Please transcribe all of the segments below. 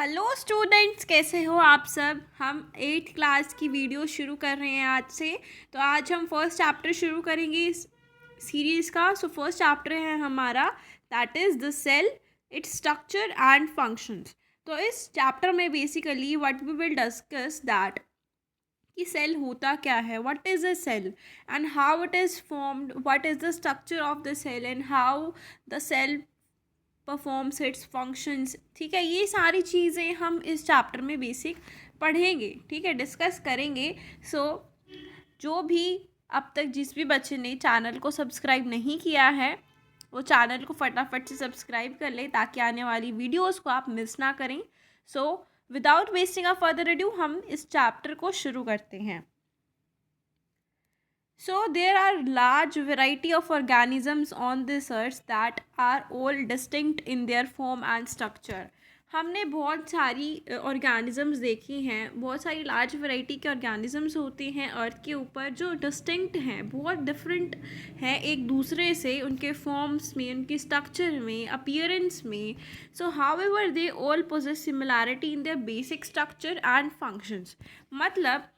Hello students, कैसे हो आप सब। हम 8th क्लास की वीडियो शुरू कर रहे हैं आज से। तो आज हम फर्स्ट चैप्टर शुरू करेंगे इस सीरीज़ का। सो फर्स्ट चैप्टर है हमारा, that is the cell, its structure and functions. तो इस चैप्टर में basically what we will discuss that कि सेल होता क्या है, what is a cell and how it is formed, what is the structure of the cell and how the cell performs its functions. ठीक है, ये सारी चीज़ें हम इस चैप्टर में बेसिक पढ़ेंगे, ठीक है, डिस्कस करेंगे। सो जो भी अब तक जिस भी बच्चे ने चैनल को सब्सक्राइब नहीं किया है वो चैनल को फटाफट से सब्सक्राइब कर ले ताकि आने वाली वीडियोस को आप मिस ना करें। So without wasting a further edu हम इस चैप्टर को शुरू करते हैं। So there are large variety of organisms on this earth that are all distinct in their form and structure. हमने बहुत सारी ऑर्गेनिजम्स देखी हैं, बहुत सारी लार्ज वैरायटी के ऑर्गेनिजम्स होते हैं अर्थ के ऊपर जो डिस्टिंक्ट हैं, बहुत डिफरेंट हैं एक दूसरे से, उनके फॉर्म्स में, उनके स्ट्रक्चर में, अपीयरेंस में। So however they all possess similarity in their basic structure and functions. मतलब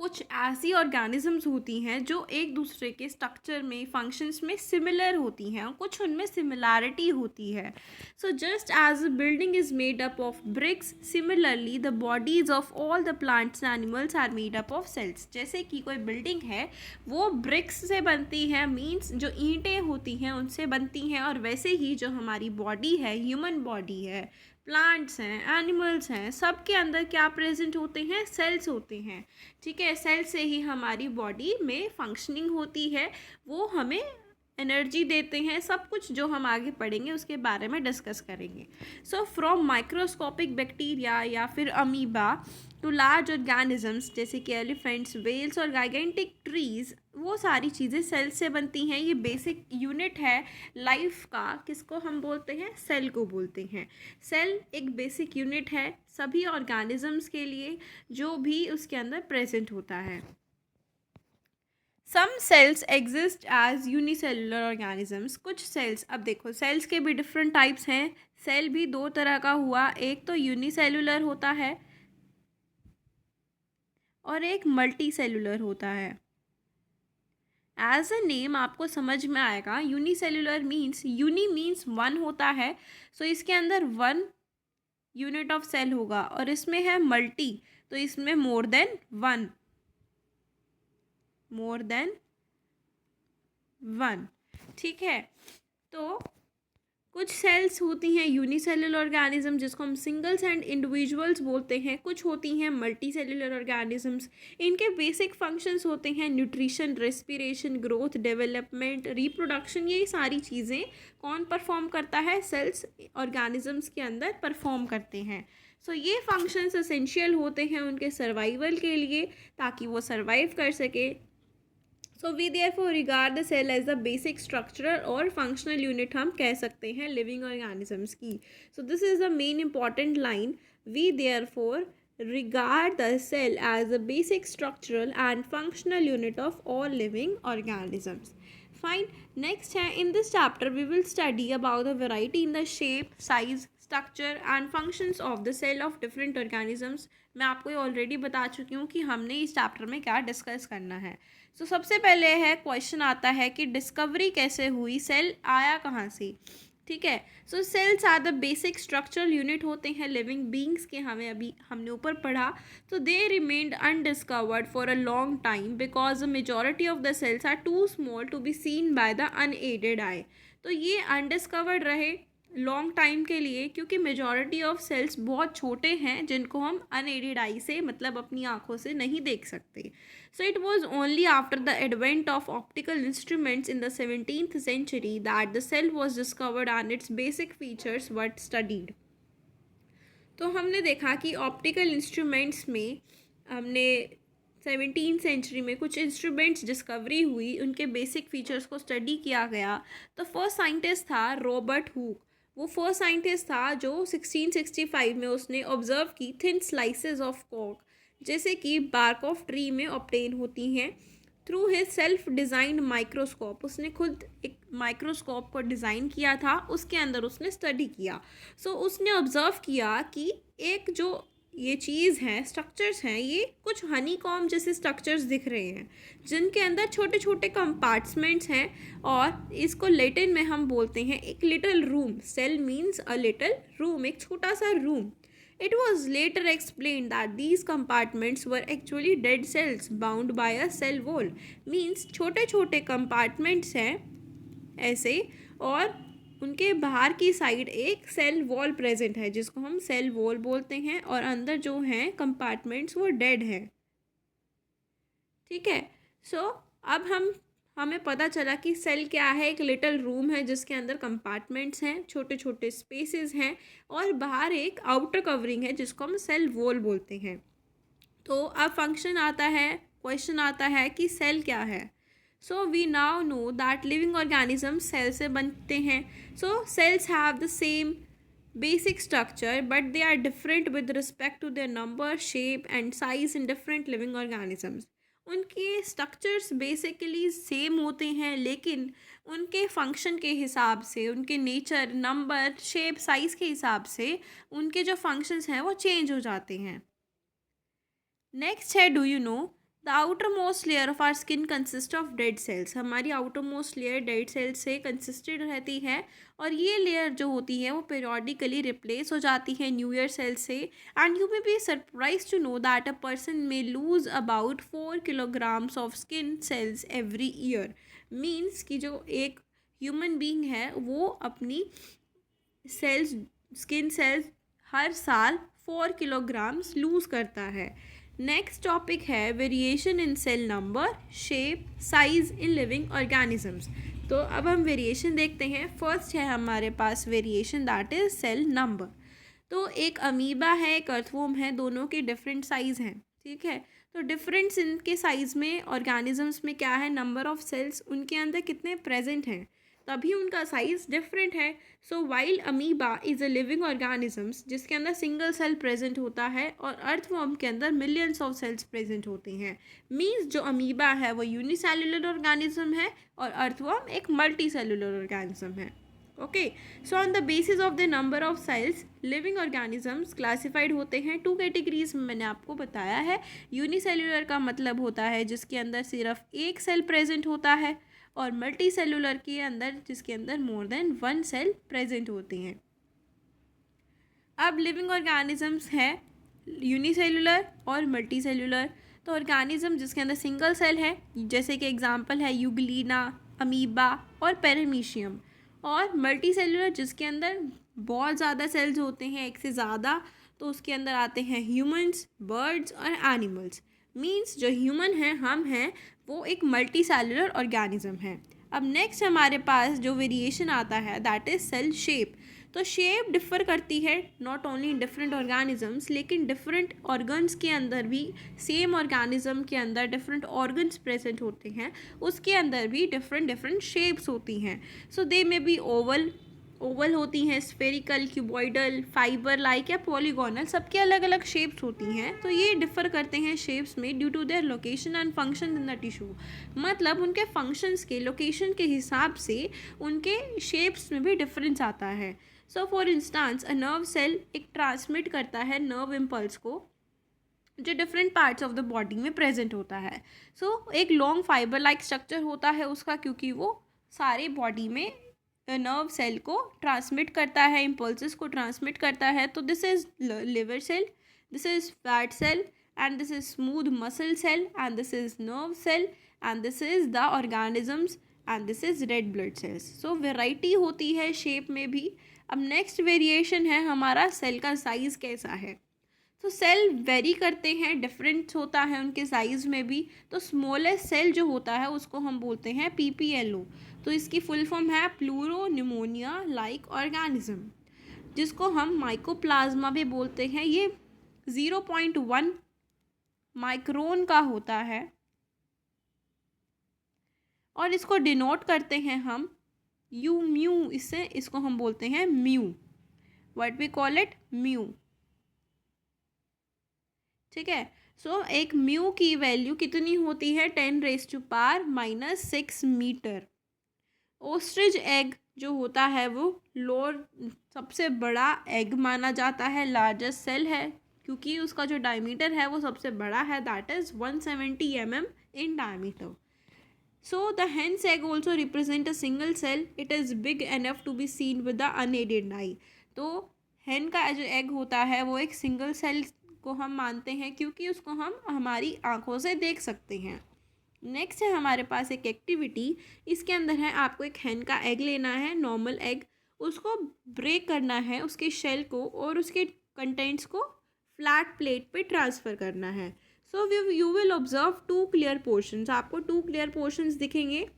कुछ ऐसी ऑर्गेनिजम्स होती हैं जो एक दूसरे के स्ट्रक्चर में, फंक्शंस में सिमिलर होती हैं और कुछ उनमें सिमिलैरिटी होती है। So just as a building is made up of bricks, similarly the bodies of all the plants and animals are made up of cells. जैसे कि कोई बिल्डिंग है वो ब्रिक्स से बनती है, मीन्स जो ईंटें होती हैं उनसे बनती हैं, और वैसे ही जो हमारी बॉडी है, ह्यूमन बॉडी है, प्लांट्स हैं, एनिमल्स हैं, सब के अंदर क्या प्रेजेंट होते हैं, सेल्स होते हैं। ठीक है, सेल से ही हमारी बॉडी में फंक्शनिंग होती है, वो हमें एनर्जी देते हैं, सब कुछ जो हम आगे पढ़ेंगे उसके बारे में डिस्कस करेंगे। सो फ्रॉम माइक्रोस्कोपिक बैक्टीरिया या फिर अमीबा टू लार्ज ऑर्गेनिजम्स जैसे कि एलिफेंट्स, वेल्स और गाइगेंटिक ट्रीज, वो सारी चीज़ें सेल से बनती हैं। ये बेसिक यूनिट है लाइफ का, किसको हम बोलते हैं, सेल को बोलते हैं। सेल एक बेसिक यूनिट है सभी ऑर्गेनिजम्स के लिए जो भी उसके अंदर प्रेजेंट होता है। Some cells exist as unicellular organisms. कुछ सेल्स, अब देखो सेल्स के भी डिफरेंट टाइप्स हैं। सेल भी दो तरह का हुआ, एक तो यूनिसेलुलर होता है और एक मल्टी सेलुलर होता है। एज अ नेम आपको समझ में आएगा, unicellular means, uni means one होता है, सो इसके अंदर वन यूनिट ऑफ सेल होगा, और इसमें है मल्टी तो इसमें more than one, more than one. ठीक है, तो कुछ सेल्स होती हैं यूनिसेलुलर ऑर्गेनिज्म जिसको हम सिंगल्स एंड इंडिविजुअल्स बोलते हैं, कुछ होती हैं मल्टी सेलुलर ऑर्गेनिजम्स। इनके बेसिक फंक्शंस होते हैं nutrition, respiration, growth, development, reproduction. ये सारी चीज़ें कौन परफॉर्म करता है, सेल्स ऑर्गेनिजम्स के अंदर परफॉर्म करते हैं। सो ये फंक्शंस एसेंशियल होते हैं उनके सर्वाइवल के लिए, ताकि वो सर्वाइव कर सके। So we therefore regard the cell as the basic structural और फंक्शनल यूनिट हम कह सकते हैं लिविंग ऑर्गेनिजम्स की। So this is the main important line, we therefore regard the cell as a basic structural and functional unit of all living organisms. Fine. Next है, in this chapter we will study about the variety in the shape, size, structure and functions of the cell of different organisms. मैं आपको already बता चुकी हूँ कि हमने इस chapter में क्या डिस्कस करना है। सो सबसे पहले है क्वेश्चन आता है कि डिस्कवरी कैसे हुई, सेल आया कहाँ से। ठीक है, so cells are the basic structural unit होते हैं लिविंग बींग्स के, हमने ऊपर पढ़ा। तो they remained undiscovered for a long time because the majority of the cells are too small to be seen by the unaided eye. तो ये undiscovered रहे लॉन्ग टाइम के लिए क्योंकि मेजॉरिटी ऑफ सेल्स बहुत छोटे हैं जिनको हम अनएडेड आई से, मतलब अपनी आँखों से नहीं देख सकते। So it was only after the advent of optical instruments in the 17th century that the cell was discovered and its basic features were studied. तो हमने देखा कि ऑप्टिकल इंस्ट्रूमेंट्स में हमने 17th सेंचुरी में कुछ इंस्ट्रूमेंट्स डिस्कवरी हुई, उनके बेसिक फीचर्स को स्टडी किया गया। तो फर्स्ट साइंटिस्ट था रॉबर्ट हुक। वो फर्स्ट साइंटिस्ट था जो 1665 में उसने ऑब्जर्व की थिन स्लाइसेस ऑफ कॉर्क, जैसे कि बार्क ऑफ ट्री में ऑब्टेन होती हैं। Through his self designed microscope, उसने खुद एक माइक्रोस्कोप को डिज़ाइन किया था, उसके अंदर उसने स्टडी किया। सो उसने ऑब्ज़र्व किया कि एक जो ये चीज़ है, स्ट्रक्चर्स हैं, ये कुछ हनी कॉम जैसे स्ट्रक्चर्स दिख रहे हैं जिनके अंदर छोटे छोटे कंपार्टमेंट्स हैं, और इसको लैटिन में हम बोलते हैं एक little room. Cell means a little room, एक छोटा सा room. It was later explained that these compartments were actually dead cells bound by a cell wall. Means छोटे छोटे compartments हैं ऐसे, और उनके बाहर की साइड एक सेल वॉल प्रेजेंट है जिसको हम सेल वॉल बोलते हैं, और अंदर जो हैं कंपार्टमेंट्स वो डेड हैं। ठीक है। सो अब हमें पता चला कि सेल क्या है, एक लिटिल रूम है जिसके अंदर कंपार्टमेंट्स हैं, छोटे छोटे स्पेसेस हैं, और बाहर एक आउटर कवरिंग है जिसको हम सेल वॉल बोलते हैं। तो अब फंक्शन आता है, क्वेश्चन आता है कि सेल क्या है। So we now know that living organism cell से बनते हैं। So cells have the same basic structure but they are different with respect to their number, shape and size in different living organisms. उनके structures basically same होते हैं, लेकिन उनके function के हिसाब से, उनके नेचर, नंबर, शेप, साइज़ के हिसाब से उनके जो फंक्शंस हैं वो चेंज हो जाते हैं। नेक्स्ट है, do you know the outermost layer of our skin consist of dead cells. हमारी outermost layer dead cells से कंसिस्टेड रहती है, और ये लेयर जो होती है वो पीरियोडिकली रिप्लेस हो जाती है न्यू ईयर सेल्स से। And you may be surprise to know that a person may lose about 4 kilograms of skin cells every year. Means कि जो एक ह्यूमन बीइंग है वो अपनी सेल्स, स्किन सेल्स हर साल 4 किलोग्राम्स लूज करता है। नेक्स्ट टॉपिक है variation in cell number, shape, size in living organisms. तो अब हम वेरिएशन देखते हैं। फर्स्ट है हमारे पास variation, that is cell number. तो एक अमीबा है, एक अर्थवर्म है, दोनों के डिफरेंट साइज़ हैं। ठीक है। तो डिफरेंस इनके साइज़ में ऑर्गेनिजम्स में क्या है, नंबर ऑफ सेल्स उनके अंदर कितने प्रेजेंट हैं, तभी उनका साइज़ डिफरेंट है। So while amoeba is a living organisms जिसके अंदर सिंगल सेल प्रेजेंट होता है, और अर्थवर्म के अंदर मिलियंस ऑफ सेल्स प्रेजेंट होते हैं। मीन्स जो अमीबा है वो यूनिसेलुलर ऑर्गेनिज्म है, और अर्थवर्म एक मल्टी सेलुलर ऑर्गेनिज्म है। Okay. So on the basis of the number of cells living organisms classified होते हैं 2 कैटेगरीज में, मैंने आपको बताया है। यूनिसेलुलर का मतलब होता है जिसके अंदर सिर्फ एक सेल प्रेजेंट होता है, और मल्टी सेलुलर के अंदर जिसके अंदर मोर देन 1 सेल प्रेजेंट होती हैं। अब लिविंग ऑर्गेनिजम्स है यूनिसेलुलर और मल्टी सेलुलर। तो ऑर्गेनिज्म जिसके अंदर सिंगल सेल है, जैसे कि एग्जांपल है यूग्लिना, अमीबा और पेरामीशियम, और मल्टी सेलुलर जिसके अंदर बहुत ज़्यादा सेल्स होते हैं, एक से ज़्यादा, तो उसके अंदर आते हैं ह्यूमंस, बर्ड्स और एनिमल्स। मीन्स जो ह्यूमन है, हम हैं, वो एक मल्टी सेलुलर ऑर्गेनिज्म है। अब नेक्स्ट हमारे पास जो वेरिएशन आता है दैट इज़ सेल शेप। तो शेप डिफ़र करती है not only in different organisms, लेकिन डिफरेंट ऑर्गन्स के अंदर भी, सेम ऑर्गेनिज्म के अंदर डिफरेंट ऑर्गन्स प्रेजेंट होते हैं, उसके अंदर भी डिफरेंट शेप्स होती हैं। सो दे मे बी ओवल होती हैं, स्फेरिकल, क्यूबॉइडल, फाइबर लाइक या पॉलीगोनल, सबके अलग अलग शेप्स होती हैं। तो ये डिफ़र करते हैं शेप्स में due to their location and function in the tissue. मतलब उनके फंक्शंस के, लोकेशन के हिसाब से उनके शेप्स में भी डिफरेंस आता है। So for instance a nerve cell एक ट्रांसमिट करता है नर्व इम्पल्स को जो different parts of the body में प्रेजेंट होता है। सो एक लॉन्ग फाइबर लाइक स्ट्रक्चर होता है उसका, क्योंकि वो सारे बॉडी में नर्व सेल को ट्रांसमिट करता है, इम्पल्सेस को ट्रांसमिट करता है। तो this is liver cell, this is fat cell, and this is smooth muscle cell, and this is nerve cell, and this is the organisms, and this is red blood cells. So variety होती है shape में भी। अब next variation है हमारा cell का size कैसा है। तो सेल वेरी करते हैं, डिफरेंट होता है उनके साइज़ में भी। तो स्मॉलेस्ट सेल जो होता है उसको हम बोलते हैं PPLO। तो इसकी फुल फॉर्म है प्लूरो न्यूमोनिया लाइक ऑर्गेनिज्म, जिसको हम माइकोप्लाज्मा भी बोलते हैं। ये 0.1 माइक्रोन का होता है, और इसको डिनोट करते हैं हम म्यू, इसको हम बोलते हैं mu. What we call it, mu. ठीक है। सो एक म्यू की वैल्यू कितनी होती है 10⁻⁻6 मीटर। ओस्ट्रिच एग जो होता है वो लोअर सबसे बड़ा एग माना जाता है, लार्जेस्ट सेल है क्योंकि उसका जो डायमीटर है वो सबसे बड़ा है, that is 170 mm in diameter. So the hen's egg also represent a single cell. It is big enough to be seen with the unaided eye. तो hen का जो एग होता है वो एक सिंगल सेल को हम मानते हैं क्योंकि उसको हम हमारी आंखों से देख सकते हैं। नेक्स्ट है हमारे पास एक एक्टिविटी, इसके अंदर है आपको एक hen का एग लेना है, नॉर्मल एग, उसको ब्रेक करना है उसके शेल को और उसके कंटेंट्स को फ्लैट प्लेट पे ट्रांसफ़र करना है। So you will observe two clear portions, आपको टू क्लियर पोर्शंस दिखेंगे।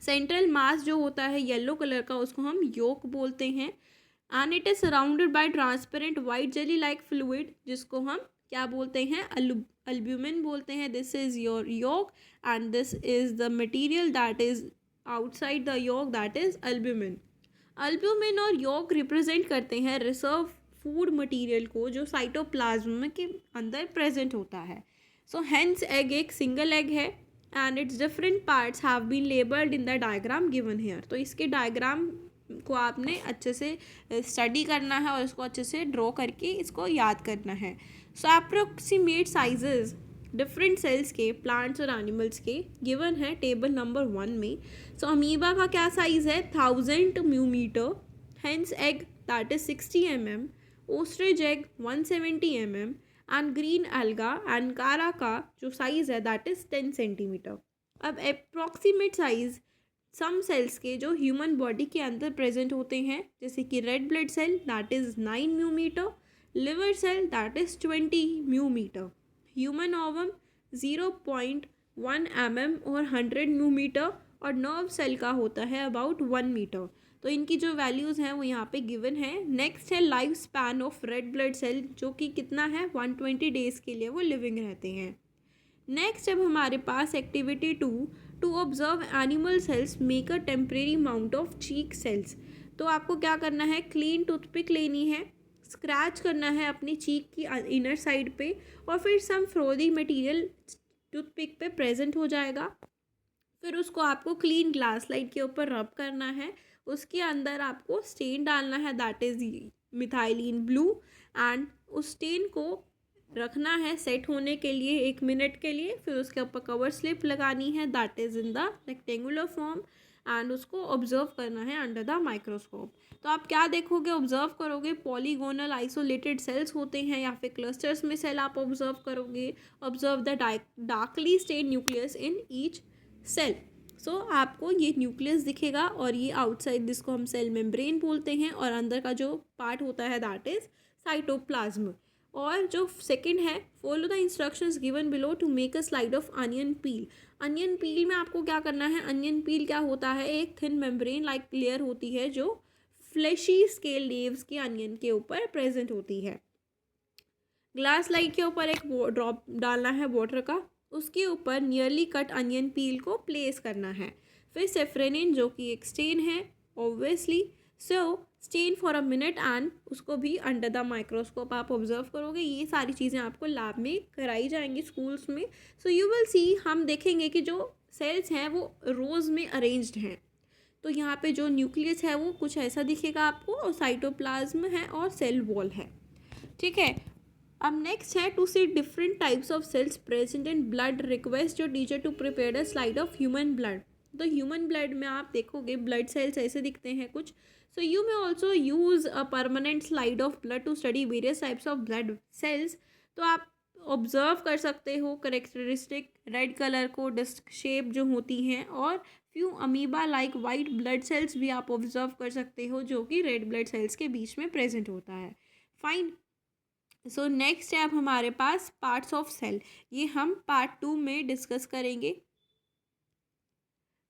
सेंट्रल मास जो होता है येलो कलर का उसको हम योक बोलते हैं and it is surrounded by transparent white jelly like fluid जिसको हम क्या बोलते हैं, अल्ब्यूमिन बोलते हैं। This is your yolk and this is the material that is outside the yolk, that is albumin. Albumin और योक रिप्रेजेंट करते हैं रिजर्व फूड मटेरियल को जो साइटोप्लाज्म के अंदर प्रेजेंट होता है। सो हेंस एग एक सिंगल एग है and its different parts have been labelled in the diagram given here. तो इसके डायग्राम को आपने अच्छे से स्टडी करना है और इसको अच्छे से ड्रॉ करके इसको याद करना है। So approximate sizes different cells के, प्लांट्स और एनिमल्स के गिवन है टेबल नंबर 1 में। सो अमीबा का क्या साइज़ है 1000 mu metre, hen's egg that is 60 mm, ostrich egg 170 mm and green alga and chara का जो साइज़ है दैट इज़ 10 सेंटीमीटर। अब अप्रॉक्सीमेट साइज़ सम सेल्स के जो ह्यूमन बॉडी के अंदर प्रेजेंट होते हैं जैसे कि red blood cell that is 9 mu metre, liver cell that is 20 mu metre, human ovum 0.1 mm और 100 म्यूमीटर और नर्व सेल का होता है अबाउट 1 मीटर। तो इनकी जो वैल्यूज़ हैं वो यहाँ पे गिवन है। नेक्स्ट है life span of red blood cell जो कि कितना है 120 डेज़ के लिए वो लिविंग रहते हैं। नेक्स्ट अब हमारे पास activity 2, to observe animal cells make a temporary mount of cheek cells. तो आपको क्या करना है, क्लीन टूथपिक लेनी है, स्क्रैच करना है अपनी चीक की इनर साइड पे और फिर सम फ्रोदी मटेरियल टूथपिक पे प्रेजेंट हो जाएगा। फिर उसको आपको क्लीन ग्लास लाइट के ऊपर रब करना है, उसके अंदर आपको स्टेन डालना है that is methylene blue and उस स्टेन को रखना है सेट होने के लिए 1 मिनट के लिए। फिर उसके ऊपर कवर स्लिप लगानी है that is in the rectangular form and उसको ऑब्जर्व करना है अंडर द माइक्रोस्कोप। तो आप क्या देखोगे, ऑब्जर्व करोगे पॉलीगोनल आइसोलेटेड सेल्स होते हैं या फिर क्लस्टर्स में सेल आप ऑब्जर्व करोगे। Observe the darkly stain nucleus in each cell. So आपको ये न्यूक्लियस दिखेगा और ये आउटसाइड जिसको हम सेल मेम्ब्रेन बोलते हैं और अंदर का जो पार्ट होता है दैट इज़ साइटोप्लाज्म। और जो सेकंड है, follow the instructions given below to make a slide of onion peel. Onion peel में आपको क्या करना है, अनियन पील क्या होता है, एक थिन मेम्ब्रेन लाइक लेयर होती है जो फ्लैशी स्केल लीव्स के अनियन के ऊपर प्रेजेंट होती है। ग्लास लाइट के ऊपर एक ड्रॉप डालना है वाटर का, उसके ऊपर नियरली कट अनियन पील को प्लेस करना है। फिर सेफ्रेनिन जो कि एक स्टेन है obviously, so stand for a minute and उसको भी अंडर द माइक्रोस्कोप आप ऑब्जर्व करोगे। ये सारी चीज़ें आपको लैब में कराई जाएंगी स्कूल्स में। सो यू विल सी, हम देखेंगे कि जो सेल्स हैं वो रोज़ में अरेंज्ड हैं। तो यहाँ पे जो न्यूक्लियस है वो कुछ ऐसा दिखेगा आपको और साइटोप्लाज्म है और सेल वॉल है, ठीक है। अब नेक्स्ट है to see different types of cells present in blood, request your teacher to prepare a slide of human blood. तो ह्यूमन ब्लड में आप देखोगे ब्लड सेल्स ऐसे दिखते हैं कुछ। So you may also use a permanent slide of blood to study various types of blood cells. तो आप ऑब्जर्व कर सकते हो करेक्टरिस्टिक रेड कलर को, डिस्क शेप जो होती हैं, और few amoeba like white blood cells भी आप ऑब्जर्व कर सकते हो जो कि रेड ब्लड सेल्स के बीच में प्रेजेंट होता है। फाइन। सो नेक्स्ट है अब हमारे पास पार्ट्स ऑफ सेल, ये हम पार्ट 2 में डिस्कस करेंगे।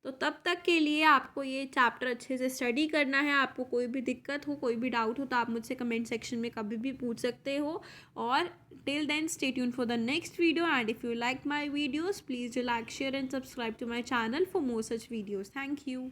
तो तब तक के लिए आपको ये चैप्टर अच्छे से स्टडी करना है। आपको कोई भी दिक्कत हो, कोई भी डाउट हो तो आप मुझसे कमेंट सेक्शन में कभी भी पूछ सकते हो। और till then stay tune for the next video and if you like my videos please do like, share and subscribe to my channel for more such videos. Thank you.